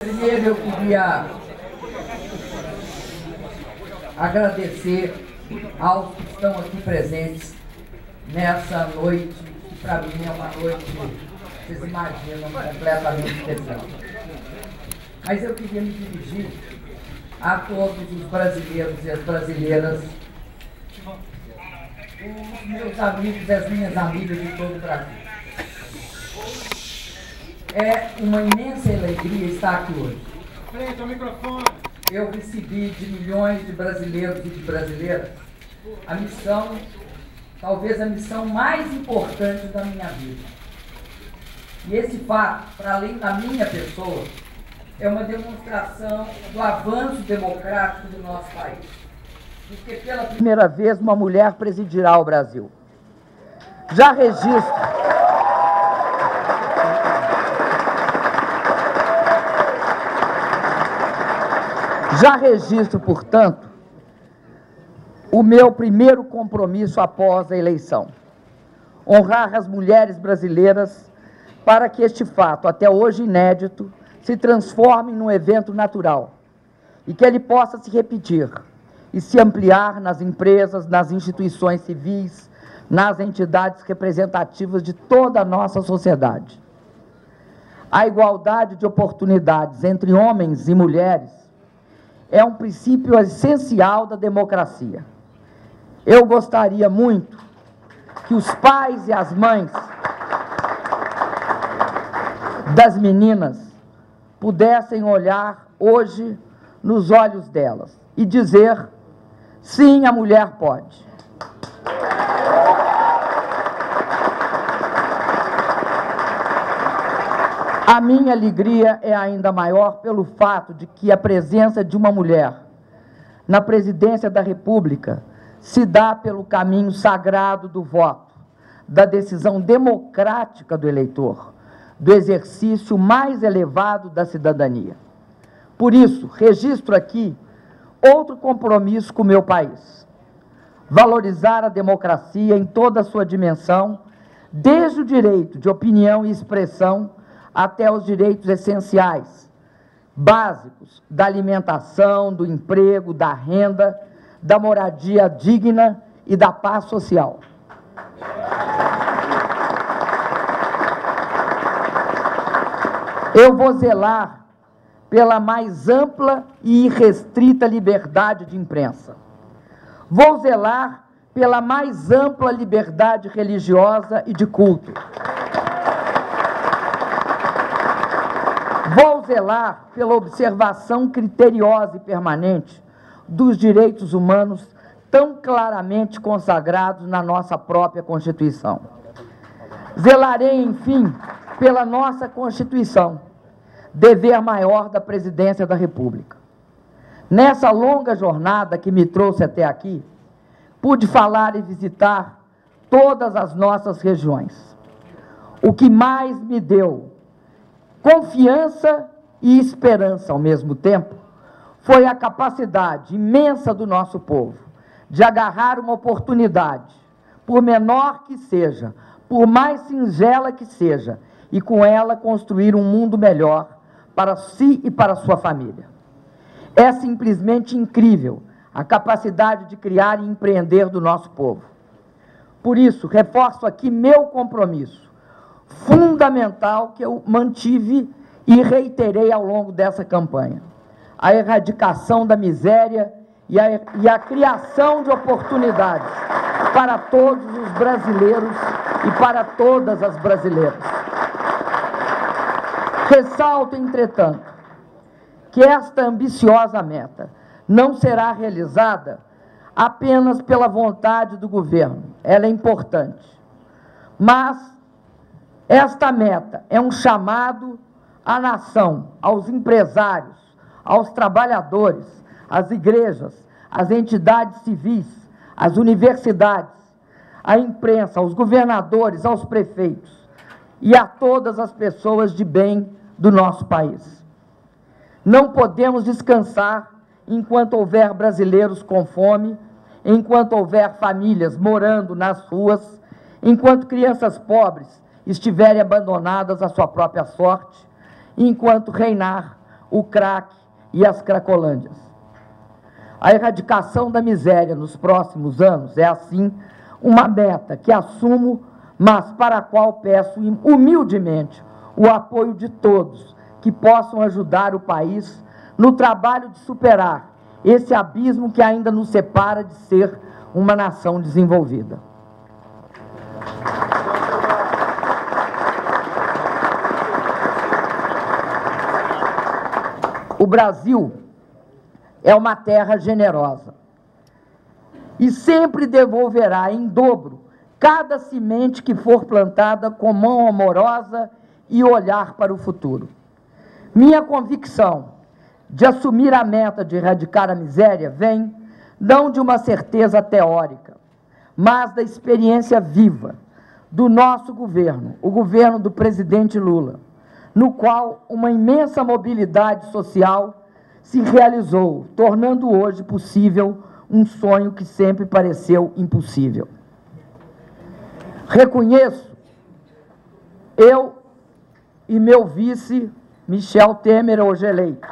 Primeiro eu queria agradecer aos que estão aqui presentes nessa noite, que para mim é uma noite, vocês imaginam, completamente especial. Mas eu queria me dirigir a todos os brasileiros e as brasileiras, os meus amigos e as minhas amigas de todo o Brasil. É uma imensa alegria estar aqui hoje. Frente ao microfone. Eu recebi de milhões de brasileiros e de brasileiras a missão, talvez a missão mais importante da minha vida. E esse fato, para além da minha pessoa, é uma demonstração do avanço democrático do nosso país. Porque pela primeira vez uma mulher presidirá o Brasil. Já registro, portanto, o meu primeiro compromisso após a eleição. Honrar as mulheres brasileiras para que este fato, até hoje inédito, se transforme num evento natural e que ele possa se repetir e se ampliar nas empresas, nas instituições civis, nas entidades representativas de toda a nossa sociedade. A igualdade de oportunidades entre homens e mulheres é um princípio essencial da democracia. Eu gostaria muito que os pais e as mães das meninas pudessem olhar hoje nos olhos delas e dizer: sim, a mulher pode. A minha alegria é ainda maior pelo fato de que a presença de uma mulher na presidência da República se dá pelo caminho sagrado do voto, da decisão democrática do eleitor, do exercício mais elevado da cidadania. Por isso, registro aqui outro compromisso com o meu país: valorizar a democracia em toda a sua dimensão, desde o direito de opinião e expressão até os direitos essenciais, básicos, da alimentação, do emprego, da renda, da moradia digna e da paz social. Eu vou zelar pela mais ampla e irrestrita liberdade de imprensa. Vou zelar pela mais ampla liberdade religiosa e de culto. Vou zelar pela observação criteriosa e permanente dos direitos humanos tão claramente consagrados na nossa própria Constituição. Zelarei, enfim, pela nossa Constituição, dever maior da Presidência da República. Nessa longa jornada que me trouxe até aqui, pude falar e visitar todas as nossas regiões. O que mais me deu confiança e esperança ao mesmo tempo foi a capacidade imensa do nosso povo de agarrar uma oportunidade, por menor que seja, por mais singela que seja, e com ela construir um mundo melhor para si e para sua família. É simplesmente incrível a capacidade de criar e empreender do nosso povo. Por isso, reforço aqui meu compromisso fundamental que eu mantive e reiterei ao longo dessa campanha: a erradicação da miséria e a criação de oportunidades para todos os brasileiros e para todas as brasileiras. Ressalto, entretanto, que esta ambiciosa meta não será realizada apenas pela vontade do governo. Ela é importante, mas esta meta é um chamado à nação, aos empresários, aos trabalhadores, às igrejas, às entidades civis, às universidades, à imprensa, aos governadores, aos prefeitos e a todas as pessoas de bem do nosso país. Não podemos descansar enquanto houver brasileiros com fome, enquanto houver famílias morando nas ruas, enquanto crianças pobres estiverem abandonadas à sua própria sorte, enquanto reinar o crack e as cracolândias. A erradicação da miséria nos próximos anos é, assim, uma meta que assumo, mas para a qual peço humildemente o apoio de todos que possam ajudar o país no trabalho de superar esse abismo que ainda nos separa de ser uma nação desenvolvida. O Brasil é uma terra generosa e sempre devolverá em dobro cada semente que for plantada com mão amorosa e olhar para o futuro. Minha convicção de assumir a meta de erradicar a miséria vem não de uma certeza teórica, mas da experiência viva do nosso governo, o governo do presidente Lula, no qual uma imensa mobilidade social se realizou, tornando hoje possível um sonho que sempre pareceu impossível. Reconheço, eu e meu vice, Michel Temer, hoje eleito,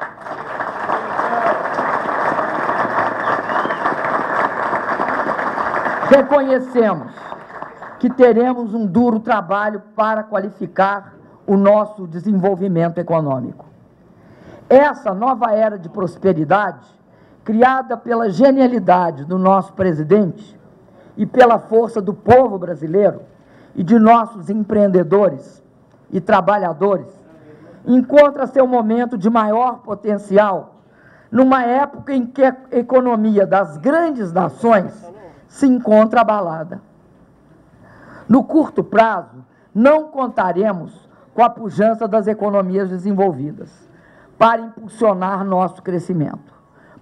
reconhecemos que teremos um duro trabalho para qualificar o nosso desenvolvimento econômico. Essa nova era de prosperidade, criada pela genialidade do nosso presidente e pela força do povo brasileiro e de nossos empreendedores e trabalhadores, encontra seu momento de maior potencial numa época em que a economia das grandes nações se encontra abalada. No curto prazo, não contaremos com a pujança das economias desenvolvidas para impulsionar nosso crescimento.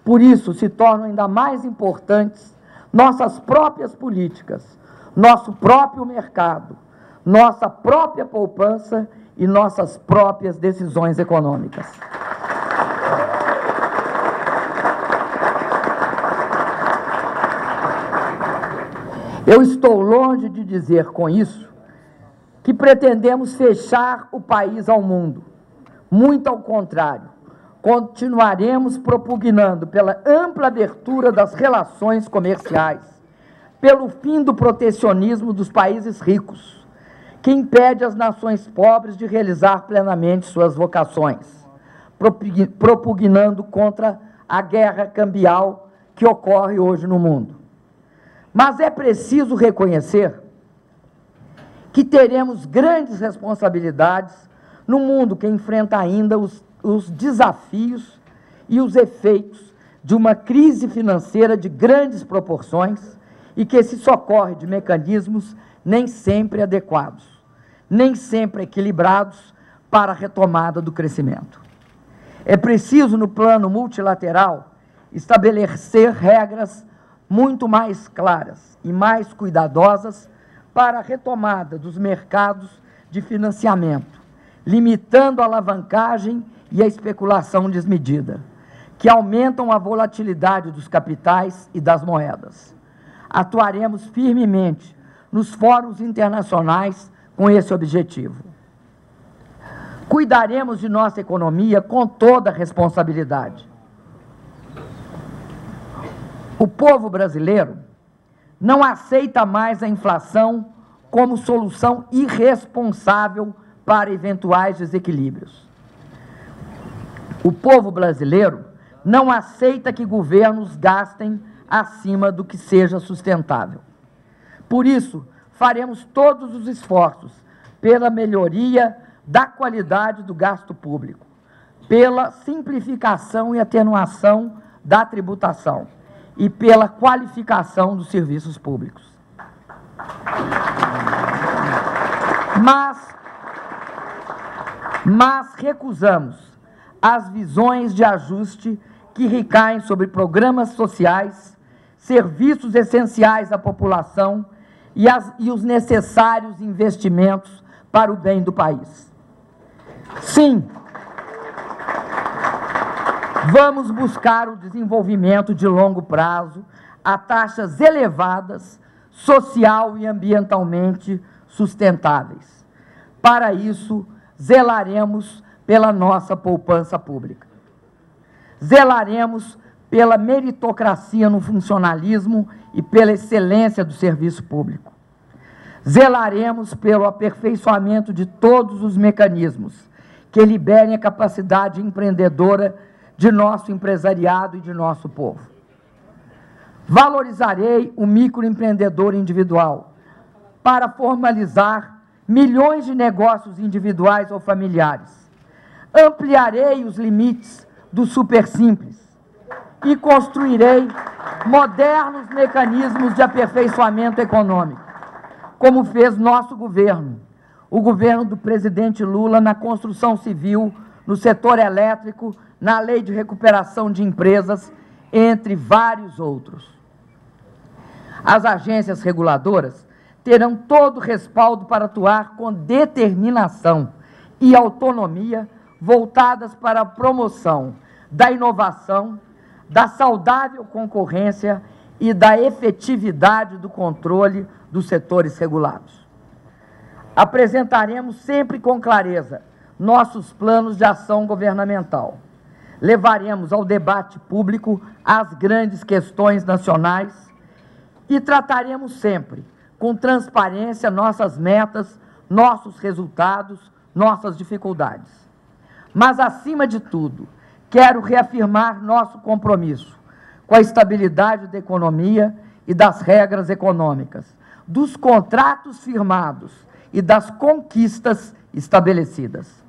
Por isso, se tornam ainda mais importantes nossas próprias políticas, nosso próprio mercado, nossa própria poupança e nossas próprias decisões econômicas. Eu estou longe de dizer com isso que pretendemos fechar o país ao mundo. Muito ao contrário, continuaremos propugnando pela ampla abertura das relações comerciais, pelo fim do protecionismo dos países ricos, que impede as nações pobres de realizar plenamente suas vocações, propugnando contra a guerra cambial que ocorre hoje no mundo. Mas é preciso reconhecer que teremos grandes responsabilidades no mundo que enfrenta ainda os desafios e os efeitos de uma crise financeira de grandes proporções e que se socorre de mecanismos nem sempre adequados, nem sempre equilibrados para a retomada do crescimento. É preciso, no plano multilateral, estabelecer regras muito mais claras e mais cuidadosas para a retomada dos mercados de financiamento, limitando a alavancagem e a especulação desmedida, que aumentam a volatilidade dos capitais e das moedas. Atuaremos firmemente nos fóruns internacionais com esse objetivo. Cuidaremos de nossa economia com toda a responsabilidade. O povo brasileiro não aceita mais a inflação como solução irresponsável para eventuais desequilíbrios. O povo brasileiro não aceita que governos gastem acima do que seja sustentável. Por isso, faremos todos os esforços pela melhoria da qualidade do gasto público, pela simplificação e atenuação da tributação e pela qualificação dos serviços públicos. Mas recusamos as visões de ajuste que recaem sobre programas sociais, serviços essenciais à população e os necessários investimentos para o bem do país. Sim, vamos buscar o desenvolvimento de longo prazo a taxas elevadas, social e ambientalmente sustentáveis. Para isso, zelaremos pela nossa poupança pública. Zelaremos pela meritocracia no funcionalismo e pela excelência do serviço público. Zelaremos pelo aperfeiçoamento de todos os mecanismos que liberem a capacidade empreendedora de nosso empresariado e de nosso povo. Valorizarei o microempreendedor individual para formalizar milhões de negócios individuais ou familiares. Ampliarei os limites do super simples e construirei modernos mecanismos de aperfeiçoamento econômico, como fez nosso governo, o governo do presidente Lula na construção civil, no setor elétrico, na lei de recuperação de empresas, entre vários outros. As agências reguladoras terão todo o respaldo para atuar com determinação e autonomia voltadas para a promoção da inovação, da saudável concorrência e da efetividade do controle dos setores regulados. Apresentaremos sempre com clareza nossos planos de ação governamental. Levaremos ao debate público as grandes questões nacionais e trataremos sempre com transparência nossas metas, nossos resultados, nossas dificuldades. Mas, acima de tudo, quero reafirmar nosso compromisso com a estabilidade da economia e das regras econômicas, dos contratos firmados e das conquistas estabelecidas.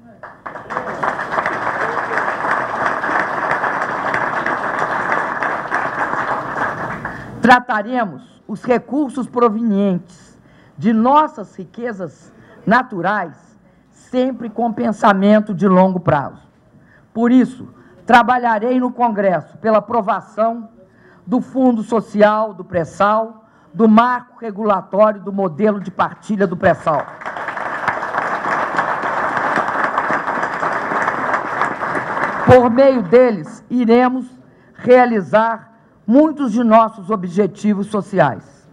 Trataremos os recursos provenientes de nossas riquezas naturais sempre com pensamento de longo prazo. Por isso, trabalharei no Congresso pela aprovação do Fundo Social do Pré-Sal, do marco regulatório do modelo de partilha do pré-sal. Por meio deles, iremos realizar muitos de nossos objetivos sociais.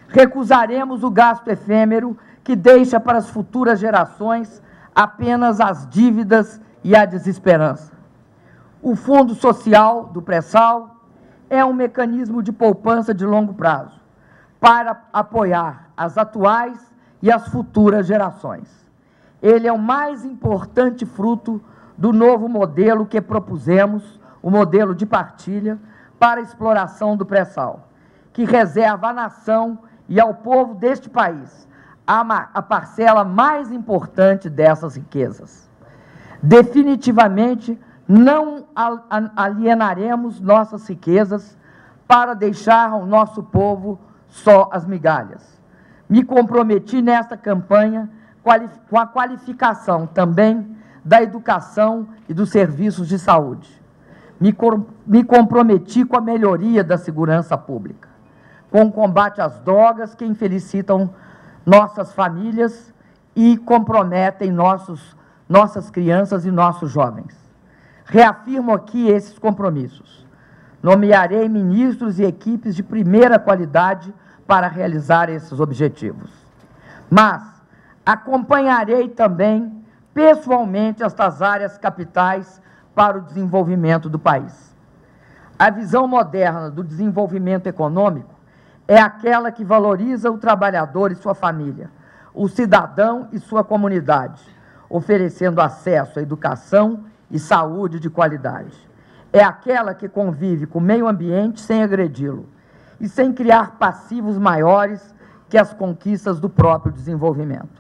Recusaremos o gasto efêmero que deixa para as futuras gerações apenas as dívidas e a desesperança. O Fundo Social do Pré-Sal é um mecanismo de poupança de longo prazo para apoiar as atuais e as futuras gerações. Ele é o mais importante fruto do novo modelo que propusemos, o modelo de partilha, para a exploração do pré-sal, que reserva à nação e ao povo deste país a parcela mais importante dessas riquezas. Definitivamente, não alienaremos nossas riquezas para deixar ao nosso povo só as migalhas. Me comprometi nesta campanha com a qualificação também da educação e dos serviços de saúde. Me comprometi com a melhoria da segurança pública, com o combate às drogas que infelicitam nossas famílias e comprometem nossas crianças e nossos jovens. Reafirmo aqui esses compromissos. Nomearei ministros e equipes de primeira qualidade para realizar esses objetivos. Mas acompanharei também pessoalmente estas áreas capitais para o desenvolvimento do país. A visão moderna do desenvolvimento econômico é aquela que valoriza o trabalhador e sua família, o cidadão e sua comunidade, oferecendo acesso à educação e saúde de qualidade. É aquela que convive com o meio ambiente sem agredi-lo e sem criar passivos maiores que as conquistas do próprio desenvolvimento.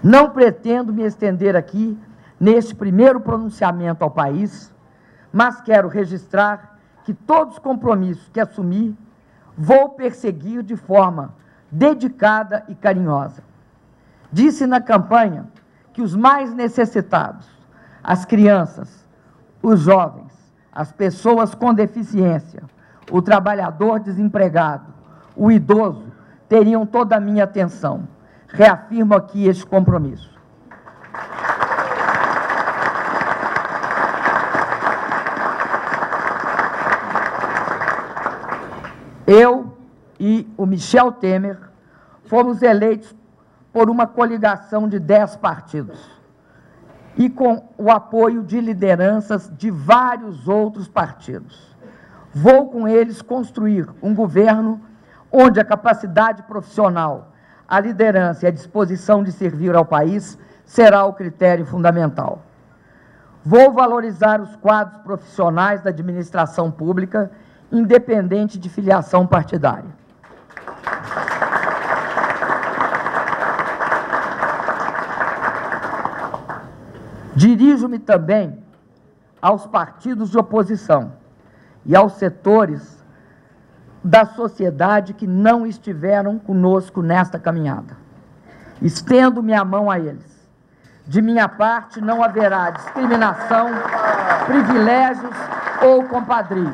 Não pretendo me estender aqui neste primeiro pronunciamento ao país, mas quero registrar que todos os compromissos que assumi vou perseguir de forma dedicada e carinhosa. Disse na campanha que os mais necessitados, as crianças, os jovens, as pessoas com deficiência, o trabalhador desempregado, o idoso, teriam toda a minha atenção. Reafirmo aqui este compromisso. Eu e o Michel Temer fomos eleitos por uma coligação de 10 partidos. e com o apoio de lideranças de vários outros partidos. Vou com eles construir um governo onde a capacidade profissional, a liderança e a disposição de servir ao país será o critério fundamental. Vou valorizar os quadros profissionais da administração pública, independente de filiação partidária. Dirijo-me também aos partidos de oposição e aos setores da sociedade que não estiveram conosco nesta caminhada. Estendo minha mão a eles. De minha parte, não haverá discriminação, privilégios ou compadrio.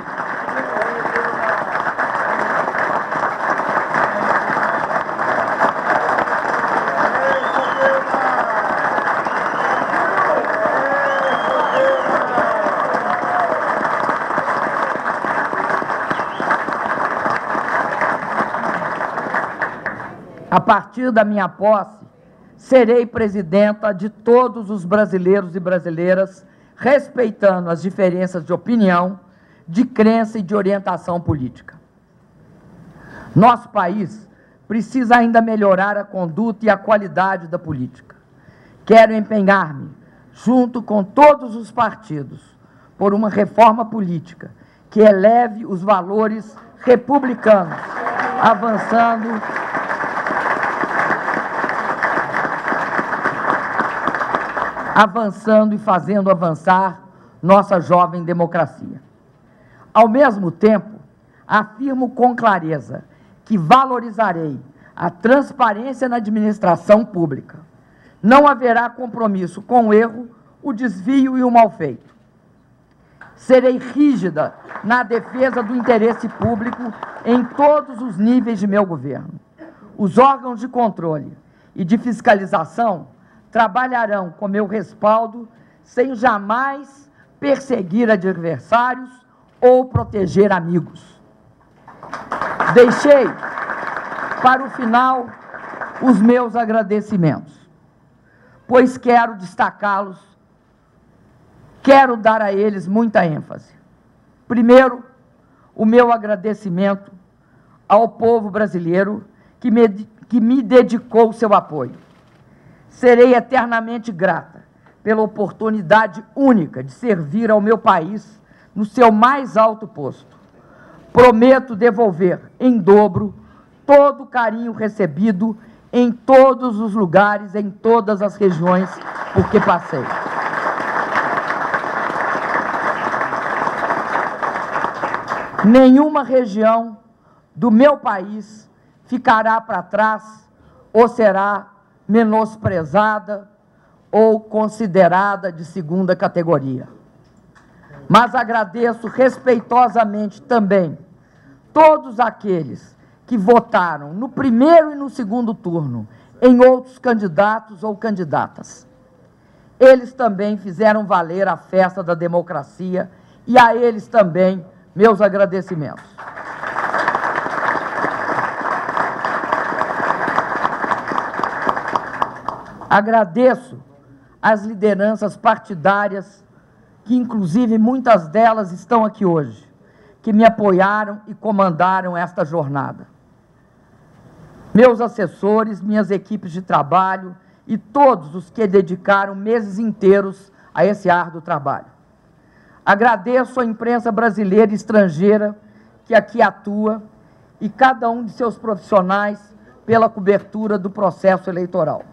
A partir da minha posse, serei presidenta de todos os brasileiros e brasileiras, respeitando as diferenças de opinião, de crença e de orientação política. Nosso país precisa ainda melhorar a conduta e a qualidade da política. Quero empenhar-me, junto com todos os partidos, por uma reforma política que eleve os valores republicanos, avançando e fazendo avançar nossa jovem democracia. Ao mesmo tempo, afirmo com clareza que valorizarei a transparência na administração pública. Não haverá compromisso com o erro, o desvio e o mal-feito. Serei rígida na defesa do interesse público em todos os níveis de meu governo. Os órgãos de controle e de fiscalização trabalharão com meu respaldo sem jamais perseguir adversários ou proteger amigos. Deixei para o final os meus agradecimentos, pois quero destacá-los, quero dar a eles muita ênfase. Primeiro, o meu agradecimento ao povo brasileiro que me dedicou seu apoio. Serei eternamente grata pela oportunidade única de servir ao meu país no seu mais alto posto. Prometo devolver em dobro todo o carinho recebido em todos os lugares, em todas as regiões por que passei. Nenhuma região do meu país ficará para trás ou será menosprezada ou considerada de segunda categoria. Mas agradeço respeitosamente também todos aqueles que votaram no primeiro e no segundo turno em outros candidatos ou candidatas. Eles também fizeram valer a festa da democracia e a eles também meus agradecimentos. Agradeço às lideranças partidárias, que inclusive muitas delas estão aqui hoje, que me apoiaram e comandaram esta jornada. Meus assessores, minhas equipes de trabalho e todos os que dedicaram meses inteiros a esse árduo trabalho. Agradeço à imprensa brasileira e estrangeira que aqui atua e cada um de seus profissionais pela cobertura do processo eleitoral.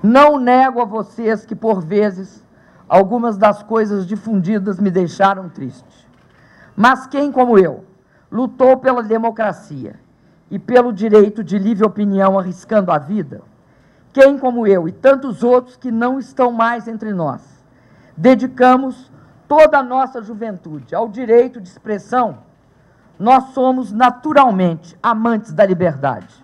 Não nego a vocês que, por vezes, algumas das coisas difundidas me deixaram triste. Mas quem, como eu, lutou pela democracia e pelo direito de livre opinião arriscando a vida, quem, como eu e tantos outros que não estão mais entre nós, dedicamos toda a nossa juventude ao direito de expressão, nós somos naturalmente amantes da liberdade.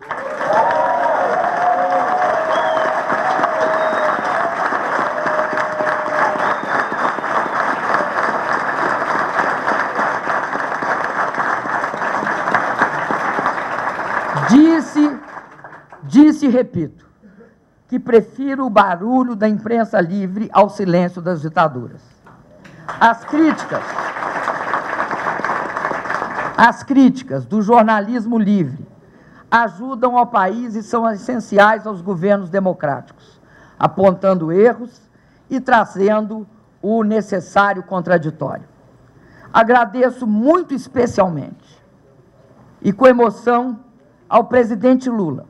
Disse e repito, que prefiro o barulho da imprensa livre ao silêncio das ditaduras. As críticas do jornalismo livre ajudam ao país e são essenciais aos governos democráticos, apontando erros e trazendo o necessário contraditório. Agradeço muito especialmente e com emoção ao presidente Lula,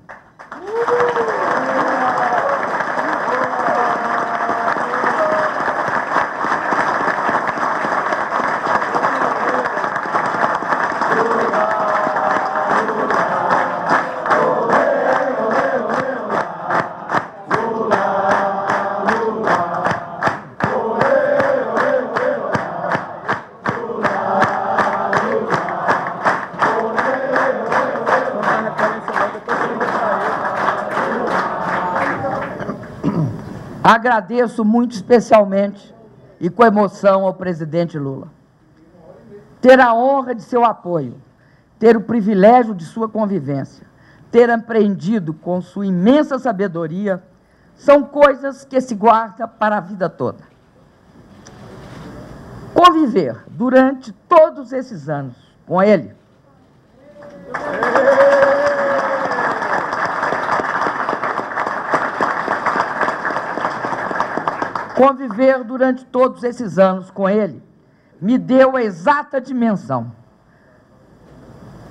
agradeço muito especialmente e com emoção ao presidente Lula. Ter a honra de seu apoio, ter o privilégio de sua convivência, ter aprendido com sua imensa sabedoria, são coisas que se guardam para a vida toda. Conviver durante todos esses anos com ele, me deu a exata dimensão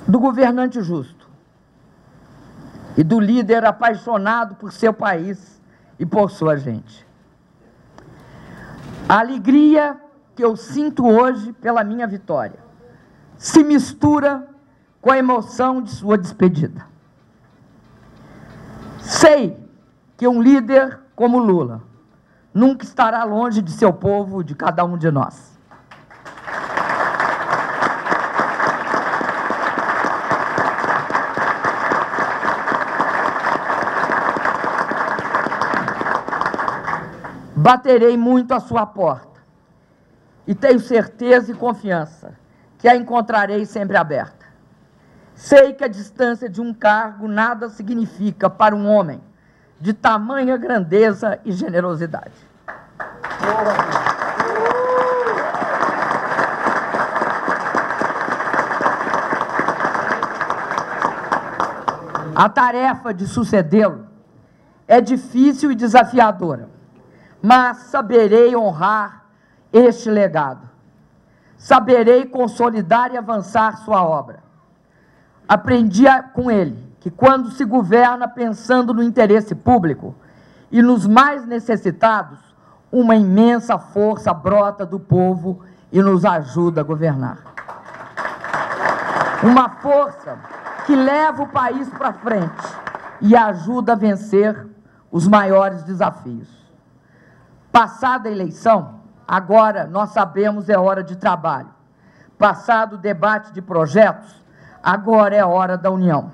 do governante justo e do líder apaixonado por seu país e por sua gente. A alegria que eu sinto hoje pela minha vitória se mistura com a emoção de sua despedida. Sei que um líder como Lula nunca estará longe de seu povo, de cada um de nós. Baterei muito à sua porta e tenho certeza e confiança que a encontrarei sempre aberta. Sei que a distância de um cargo nada significa para um homem de tamanha grandeza e generosidade. A tarefa de sucedê-lo é difícil e desafiadora, mas saberei honrar este legado. Saberei consolidar e avançar sua obra. Aprendi com ele que quando se governa pensando no interesse público e nos mais necessitados, uma imensa força brota do povo e nos ajuda a governar. Uma força que leva o país para frente e ajuda a vencer os maiores desafios. Passada a eleição, agora nós sabemos é hora de trabalho. Passado o debate de projetos, agora é a hora da união.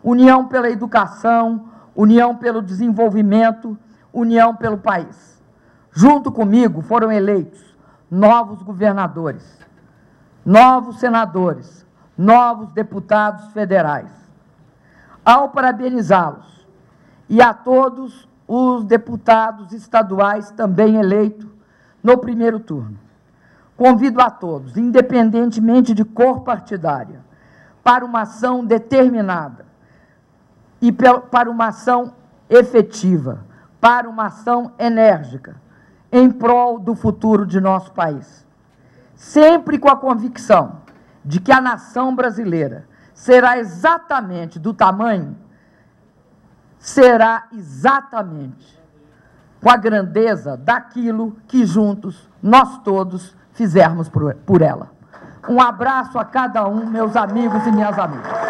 União pela educação, união pelo desenvolvimento, união pelo país. Junto comigo foram eleitos novos governadores, novos senadores, novos deputados federais. Ao parabenizá-los e a todos os deputados estaduais também eleitos no primeiro turno, convido a todos, independentemente de cor partidária, para uma ação determinada e para uma ação efetiva, para uma ação enérgica, em prol do futuro de nosso país. Sempre com a convicção de que a nação brasileira será exatamente do tamanho, será exatamente com a grandeza daquilo que juntos, nós todos, fizermos por ela. Um abraço a cada um, meus amigos e minhas amigas.